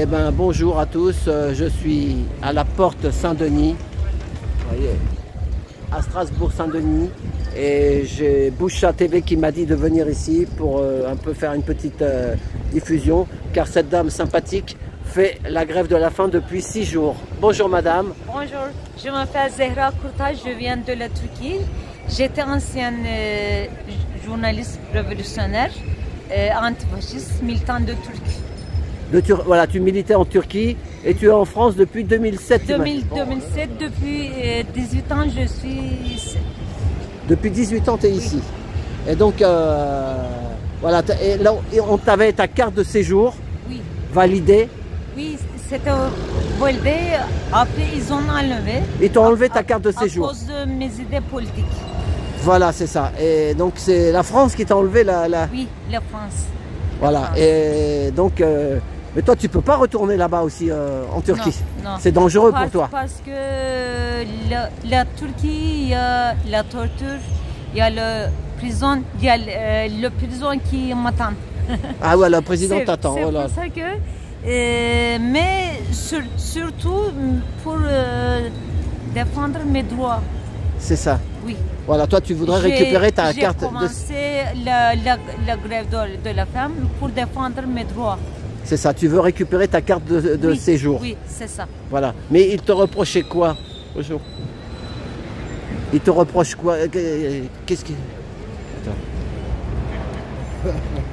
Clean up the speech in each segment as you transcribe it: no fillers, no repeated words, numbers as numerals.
Eh ben, bonjour à tous, je suis à la porte Saint-Denis, vous voyez, à Strasbourg-Saint-Denis, et j'ai Boucha TV qui m'a dit de venir ici pour un peu faire une petite diffusion, car cette dame sympathique fait la grève de la faim depuis 6 jours. Bonjour madame. Bonjour, je m'appelle Zehra Kurtaj, je viens de la Turquie. J'étais ancienne journaliste révolutionnaire, antifasciste, militant de Turquie. Voilà, tu militais en Turquie et tu es en France depuis 2007. 2007, depuis 18 ans, je suis ici. Depuis 18 ans, tu es ici. Et donc, voilà, et là, on t'avait ta carte de séjour validée. Oui, c'était validé. Après, ils ont enlevé. Ils t'ont enlevé ta carte de séjour. À cause de mes idées politiques. Voilà, c'est ça. Et donc, c'est la France qui t'a enlevé la... Oui, la France. Voilà, et donc... mais toi, tu peux pas retourner là-bas aussi en Turquie. Non, non. C'est dangereux pour toi. Parce que la Turquie, il y a la torture, il y a le prison, il y a le prison qui m'attend. Ah ouais, le président t'attend. C'est voilà. pour ça que... mais surtout pour défendre mes droits. C'est ça. Oui. Voilà, toi, tu voudrais récupérer ta carte. J'ai commencé la grève de la femme pour défendre mes droits. C'est ça, tu veux récupérer ta carte de séjour. Oui, c'est ça. Voilà. Mais il te reprochait quoi? Bonjour. Il te reproche quoi? Qu'est-ce qui... Attends.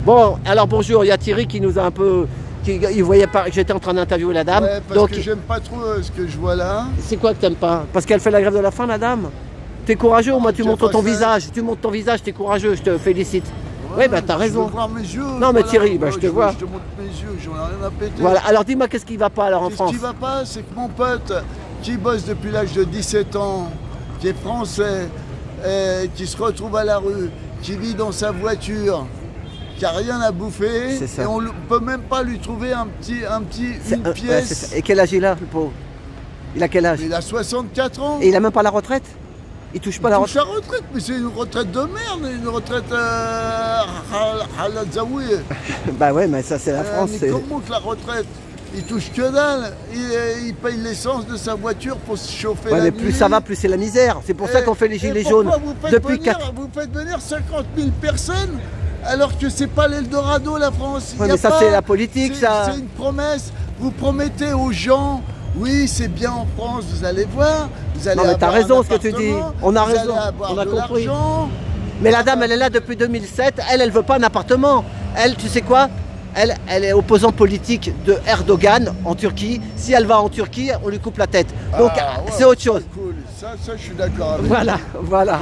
Bon, alors bonjour, il y a Thierry qui nous a un peu... il voyait pas que j'étais en train d'interviewer la dame. Ouais, parce que j'aime pas trop ce que je vois là. C'est quoi que t'aimes pas? Parce qu'elle fait la grève de la faim, la dame? T'es courageux, moi tu montres ton visage. Tu montres ton visage, t'es courageux, je te félicite. Oui, bah t'as raison. Je veux voir mes yeux. Non, mais Thierry, bah, je te vois. Je te montre mes yeux, j'en ai rien à péter. Voilà, alors dis-moi qu'est-ce qui va pas alors en France? Ce qui va pas, c'est que mon pote, qui bosse depuis l'âge de 17 ans, qui est français, qui se retrouve à la rue, qui vit dans sa voiture, qui a rien à bouffer, et on peut même pas lui trouver une pièce. Et quel âge il a, le pauvre? Il a quel âge? Il a 64 ans. Et il a même pas la retraite? Il touche pas la retraite? Il touche la retraite, mais c'est une retraite de merde, une retraite Halal-Zawi. Bah ouais, mais ça c'est la France. Mais comment que la retraite? Il touche que dalle. Il paye l'essence de sa voiture pour se chauffer la mais nuit. Plus ça va, plus c'est la misère. C'est pour ça qu'on fait les gilets jaunes. Vous faites venir 50 000 personnes alors que c'est pas l'Eldorado, la France. Ouais, mais ça c'est la politique, ça. C'est une promesse. Vous promettez aux gens... Oui, c'est bien en France, vous allez voir. Vous allez non, mais t'as raison ce que tu dis. On a raison, on a compris. Mais la dame, elle est là depuis 2007. Elle veut pas un appartement. Elle, tu sais quoi? Elle est opposant politique de Erdogan en Turquie. Si elle va en Turquie, on lui coupe la tête. Donc, c'est autre chose. Cool. Ça, je suis d'accord avec Voilà.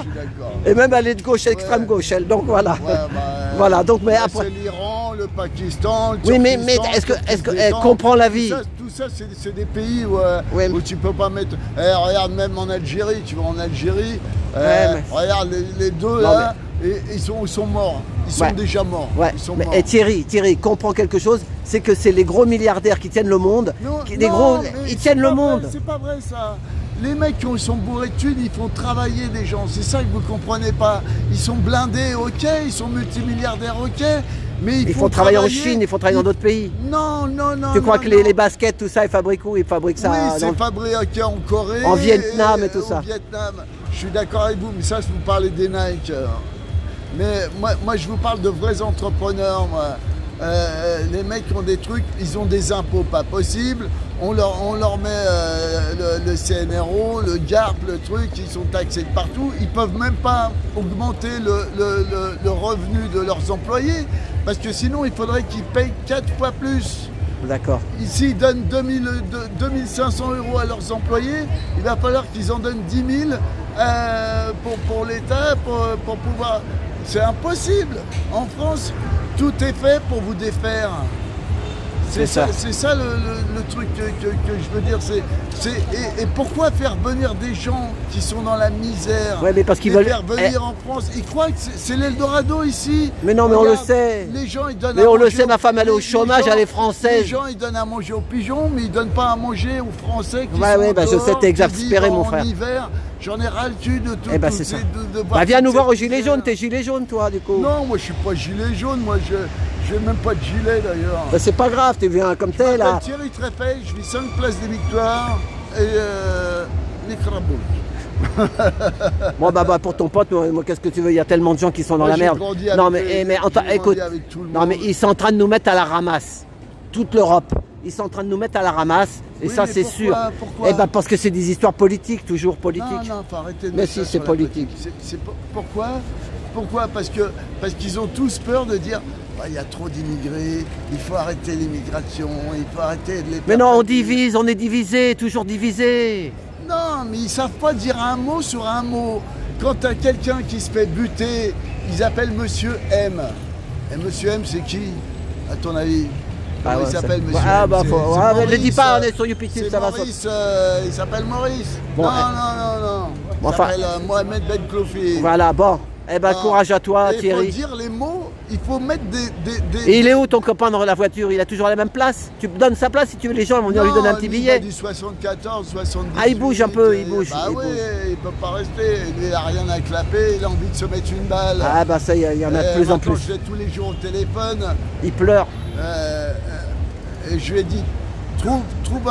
Et même elle est de gauche, extrême gauche, elle. Donc voilà. Voilà. Donc, mais après. C'est l'Iran, le Pakistan, le oui, mais est-ce qu'elle comprend la vie? Tout ça, c'est des pays où tu peux pas mettre. Regarde, même en Algérie, tu vas en Algérie. Regarde les deux là. Et ils sont morts, ils sont déjà morts. Ils sont morts. Et Thierry comprend quelque chose, c'est que c'est les gros milliardaires qui tiennent le monde. Ils tiennent le monde. C'est pas vrai ça. Les mecs qui sont bourrés de thunes, ils font travailler des gens. C'est ça que vous comprenez pas. Ils sont blindés, ok, ils sont multimilliardaires, ok. Mais ils font travailler en Chine, ils font travailler dans d'autres pays. Non. Tu crois que les baskets, tout ça, ils fabriquent où? Ils fabriquent ça. Oui, c'est fabriqué en Corée. En Vietnam et tout ça. En Vietnam. Je suis d'accord avec vous, mais ça, vous parlez des Nike. Mais moi, je vous parle de vrais entrepreneurs, moi. Les mecs qui ont des trucs, ils ont des impôts pas possibles. On leur met le CNRO, le GARP, le truc, ils sont taxés de partout. Ils peuvent même pas augmenter le revenu de leurs employés, parce que sinon, il faudrait qu'ils payent 4 fois plus. D'accord. Ici, ils donnent 2500 € à leurs employés. Il va falloir qu'ils en donnent 10 000 pour l'État, pour pouvoir... C'est impossible. En France, tout est fait pour vous défaire. C'est ça le truc que je veux dire. Et pourquoi faire venir des gens qui sont dans la misère? Ouais, mais parce qu'ils veulent faire venir en France. Ils croient que c'est l'Eldorado ici. Mais non, mais on le sait. Les gens, ils donnent. Mais on le sait, ma femme elle est au chômage, elle est française. Les gens, ils donnent à manger aux pigeons, mais ils donnent pas à manger aux Français qui sont bah je sais, t'es exaspéré, mon frère. En hiver. J'en ai ras le cul de tout. C'est ça. Viens nous voir au gilet jaune, t'es gilet jaune toi du coup. Non, moi je suis pas gilet jaune, moi Je n'ai même pas de gilet d'ailleurs. Ben, c'est pas grave, tu viens comme t'es là. Thierry Trépel, je vis 5 places des Victoires et les Crabouilles. Bon bah pour ton pote, moi qu'est-ce que tu veux, il y a tellement de gens qui sont dans Moi, la j'ai merde. grandi Non avec mais écoute, avec tout le non mais monde. ils sont en train de nous mettre à la ramasse. Toute l'Europe, ils sont en train de nous mettre à la ramasse et Oui, ça mais c'est pourquoi, sûr. pourquoi Eh ben parce que c'est des histoires politiques, toujours politiques. Non, faut arrêter de Mais mettre si, ça c'est sur la politique. Pourquoi? Pourquoi? Parce qu'ils ont tous peur de dire bah, il y a trop d'immigrés, il faut arrêter l'immigration, il faut arrêter de les Mais non, on perpétuer. divise, on est divisé, toujours divisé. Non, mais ils savent pas dire un mot sur un mot. Quand t'as quelqu'un qui se fait buter, ils appellent Monsieur M. Et Monsieur M, c'est qui, à ton avis? Comment ouais, il s'appelle, ça- Monsieur Ah M? bah C'est- faut... c'est Ah, mais ne le dis Maurice, pas, on est sur YouTube, c'est ça va. Maurice, il s'appelle Maurice. Bon, non, eh. non. Il Bon, enfin- s'appelle Mohamed Ben Kloufi. Voilà, bon. Eh ben Ah. courage à toi, Et Thierry. il faut dire les mots, il faut mettre Et il est où ton copain dans la voiture? Il a toujours la même place? Tu me donnes sa place si tu veux, les gens vont venir lui donner un petit lui, billet. Il a du 74, 78. Ah, il bouge un peu, il bouge, Bah il oui, bouge. il peut pas rester. Lui, il a rien à clapper, il a envie de se mettre une balle. Ah bah ça, il y en a de plus en Maintenant, plus. je l'ai tous les jours au téléphone. Il pleure. Et je lui ai dit, trouve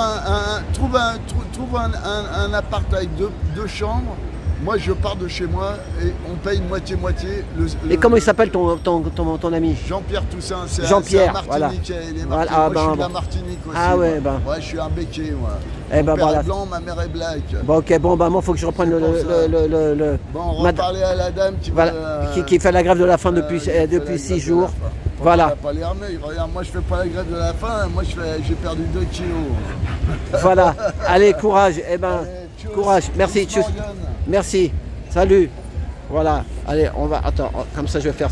un appart avec deux chambres. Moi, je pars de chez moi et on paye moitié-moitié. Et comment il s'appelle ton ami? Jean-Pierre Toussaint, c'est Jean-Pierre, un voilà. Martiniquais. Il est Voilà, Martiniquais. ah, Moi, je ben, suis de la bon. Martinique aussi. Ah ouais, moi. ben. Ouais, je suis un béquet, moi. Eh Mon ben, père voilà. est blanc, ma mère est black. Bon ok, bon bah moi faut que je reprenne C'est pour ça. le Bon, on Mad- va parler à la dame qui voilà, va, qui fait la grève de la faim depuis, qui fait la depuis grève 6 de jours. la faim. Voilà. On va pas les remettre. Regarde, moi je fais pas la grève de la faim, moi j'ai perdu 2 kilos. Voilà. Allez, courage. Eh ben, Allez, tchuss, courage. Merci. tchuss, Tchuss. Morgan. Merci. Salut. Voilà. Allez, on va. Attends, comme ça je vais faire.